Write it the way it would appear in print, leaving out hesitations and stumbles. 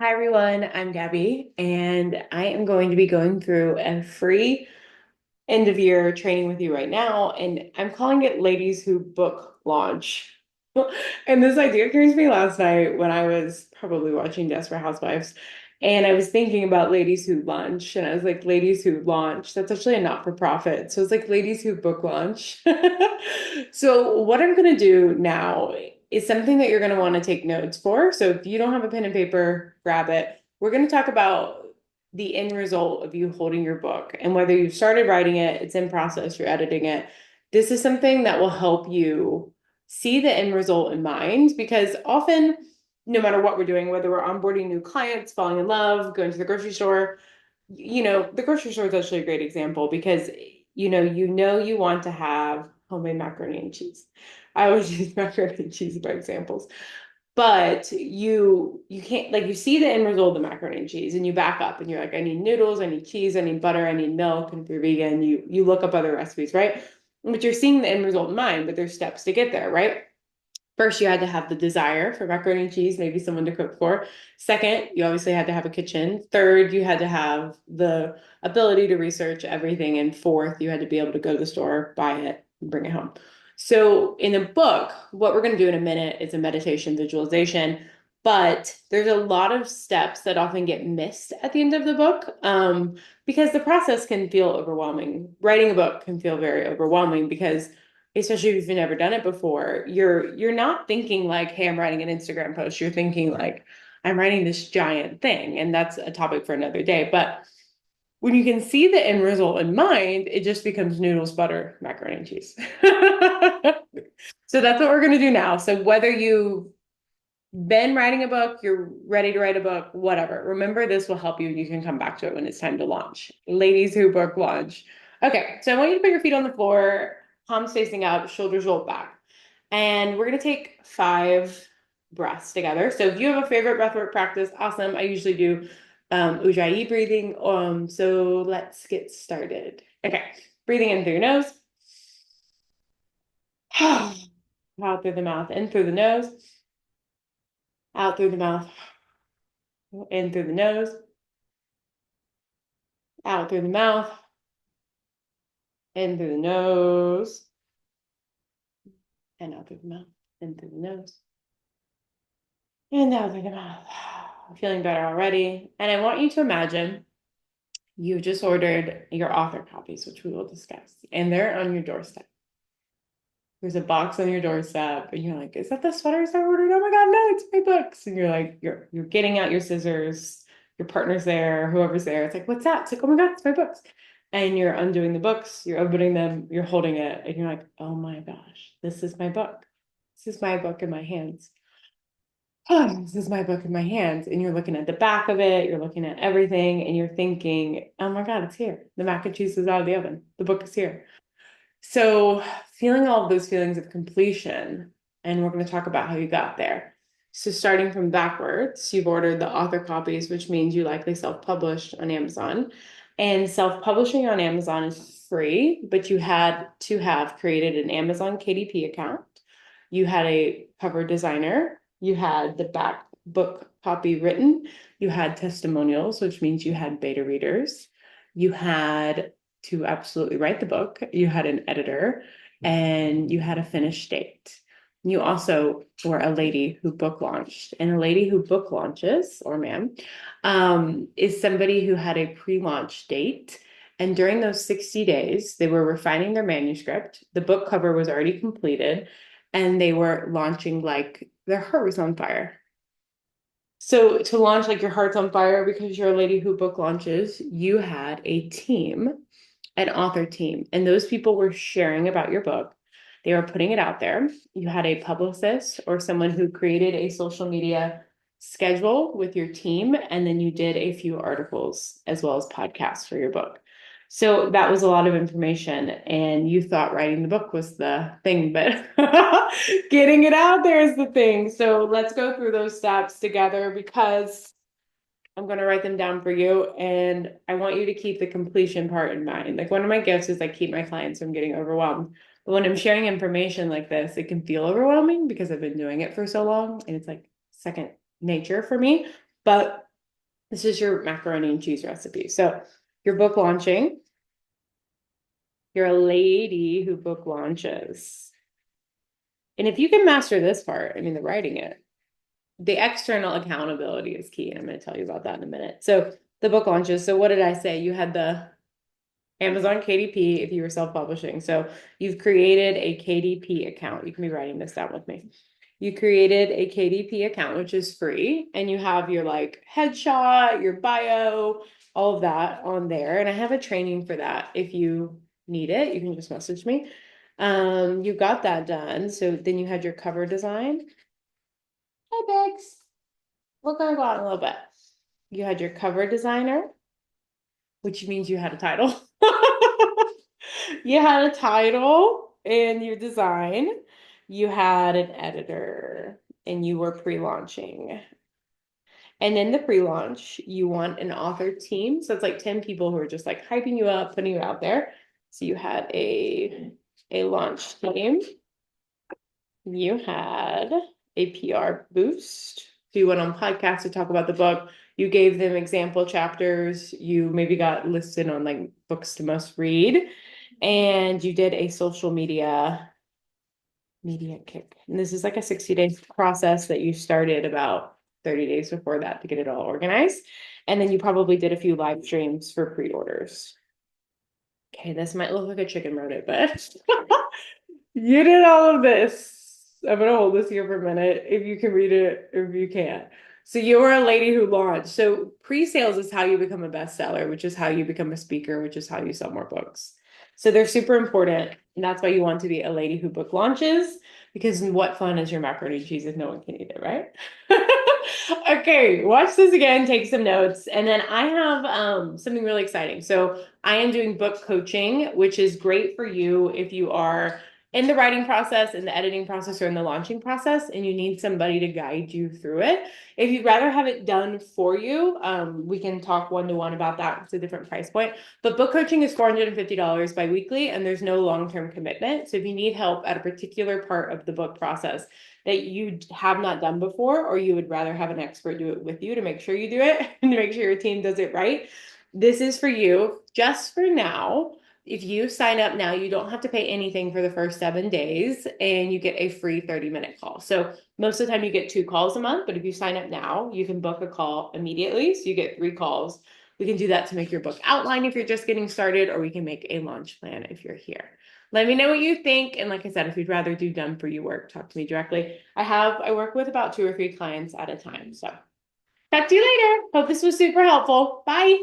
Hi everyone, I'm Gabby, and I am going to be going through a free end of year training with you right now, and I'm calling it Ladies Who Book Launch. And this idea came to me last night when I was probably watching Desperate Housewives, and I was thinking about Ladies Who Lunch, and I was like, Ladies Who Launch, that's actually a not-for-profit. So it's like Ladies Who Book Launch. So what I'm going to do now is something that you're going to want to take notes for. So if you don't have a pen and paper, grab it. We're going to talk about the end result of you holding your book and whether you've started writing it, it's in process, you're editing it. This is something that will help you see the end result in mind because often, no matter what we're doing, whether we're onboarding new clients, falling in love, going to the grocery store, the grocery store is actually a great example because you know you want to have homemade macaroni and cheese. I always use macaroni and cheese by examples. But you can't, like, you see the end result of the macaroni and cheese and you back up and you're like, I need noodles, I need cheese, I need butter, I need milk. And if you're vegan, you look up other recipes, right? But you're seeing the end result in mind, but there's steps to get there, right? First, you had to have the desire for macaroni and cheese, maybe someone to cook for. Second, you obviously had to have a kitchen. Third, you had to have the ability to research everything. And fourth, you had to be able to go to the store, buy it, and bring it home. So in the book, what we're going to do in a minute is a meditation visualization, but there's a lot of steps that often get missed at the end of the book because the process can feel overwhelming. Writing a book can feel very overwhelming because especially if you've never done it before, you're not thinking like, hey, I'm writing an Instagram post. You're thinking like, I'm writing this giant thing. And that's a topic for another day. But when you can see the end result in mind, it just becomes noodles, butter, macaroni and cheese. So that's what we're going to do now. So whether you've been writing a book, you're ready to write a book, whatever, remember this will help you. You can come back to it when it's time to launch. Ladies who book launch. Okay, so I want you to put your feet on the floor, palms facing up, shoulders rolled back. And we're going to take 5 breaths together. So if you have a favorite breathwork practice, awesome. I usually do Ujjayi breathing. So let's get started. Okay, breathing in through your nose, out through the mouth, in through the nose, out through the mouth, in through the nose, out through the mouth, in through the nose, and out through the mouth, in through the nose, and out through the mouth. Feeling better already. And I want you to imagine you've just ordered your author copies, which we will discuss, and they're on your doorstep. There's a box on your doorstep, and you're like, "Is that the sweaters I ordered? Oh my God, no, it's my books!" And you're like, you're getting out your scissors. Your partner's there, whoever's there. It's like, "What's that?" It's like, "Oh my God, it's my books!" And you're undoing the books, you're opening them, you're holding it, and you're like, "Oh my gosh, this is my book. This is my book in my hands. Oh, this is my book in my hands." And you're looking at the back of it, you're looking at everything, and you're thinking, "Oh my God, it's here. The mac and cheese is out of the oven. The book is here." So feeling all of those feelings of completion, and we're going to talk about how you got there. So starting from backwards, you've ordered the author copies, which means you likely self-published on Amazon. And self-publishing on Amazon is free, but you had to have created an Amazon KDP account. You had a cover designer. You had the back book copy written. You had testimonials, which means you had beta readers. You had to absolutely write the book. You had an editor and you had a finished date. You also were a lady who book launched, and a lady who book launches, or ma'am, is somebody who had a pre-launch date. And during those 60 days, they were refining their manuscript. The book cover was already completed, and they were launching like their heart was on fire. So to launch like your heart's on fire because you're a lady who book launches, you had a team, an author team, and those people were sharing about your book. They were putting it out there. You had a publicist or someone who created a social media schedule with your team, and then you did a few articles as well as podcasts for your book. So that was a lot of information, and you thought writing the book was the thing, but getting it out there is the thing. So let's go through those steps together because I'm going to write them down for you, and I want you to keep the completion part in mind. Like, one of my gifts is I keep my clients from getting overwhelmed. But when I'm sharing information like this, it can feel overwhelming because I've been doing it for so long and it's like second nature for me. But This is your macaroni and cheese recipe. So you're book launching. You're a lady who book launches. And if you can master this part, I mean, the writing it, the external accountability is key. And I'm going to tell you about that in a minute. So the book launches. So what did I say? You had the Amazon KDP if you were self-publishing. So you've created a KDP account. You can be writing this down with me. You created a KDP account, which is free, and you have your like headshot, your bio, all of that on there. And I have a training for that. If you need it, you can just message me. You got that done. So then you had your cover design. Hi, Bex. We're gonna go out in a little bit. You had your cover designer, which means you had a title. You had a title and your design. You had an editor and you were pre-launching. And in the pre-launch, you want an author team. So it's like 10 people who are just like hyping you up, putting you out there. So you had a launch team. You had a PR boost. So you went on podcasts to talk about the book. You gave them example chapters. You maybe got listed on like books to must read. And you did a social media kick. And this is like a 60-day process that you started about 30 days before that to get it all organized. And then you probably did a few live streams for pre-orders. Okay, this might look like a chicken wrote it, but you did all of this. I'm gonna hold this here for a minute if you can read it, if you can't. So you were a lady who launched. So pre-sales is how you become a bestseller, which is how you become a speaker, which is how you sell more books. So they're super important. And that's why you want to be a lady who book launches, because what fun is your macaroni and cheese if no one can eat it, right? Okay, watch this again, take some notes. And then I have something really exciting. So I am doing book coaching, which is great for you if you are in the writing process, in the editing process, or in the launching process, and you need somebody to guide you through it. If you'd rather have it done for you, we can talk one-to-one about that. It's a different price point. But book coaching is $450 bi-weekly, and there's no long-term commitment. So if you need help at a particular part of the book process that you have not done before, or you would rather have an expert do it with you to make sure you do it and to make sure your team does it right, this is for you just for now. If you sign up now, you don't have to pay anything for the first 7 days and you get a free 30-minute call. So most of the time you get 2 calls a month, but if you sign up now, you can book a call immediately. So you get 3 calls. We can do that to make your book outline if you're just getting started, or we can make a launch plan if you're here. Let me know what you think. And like I said, if you'd rather do done for you work, talk to me directly. I work with about 2 or 3 clients at a time. So talk to you later. Hope this was super helpful. Bye.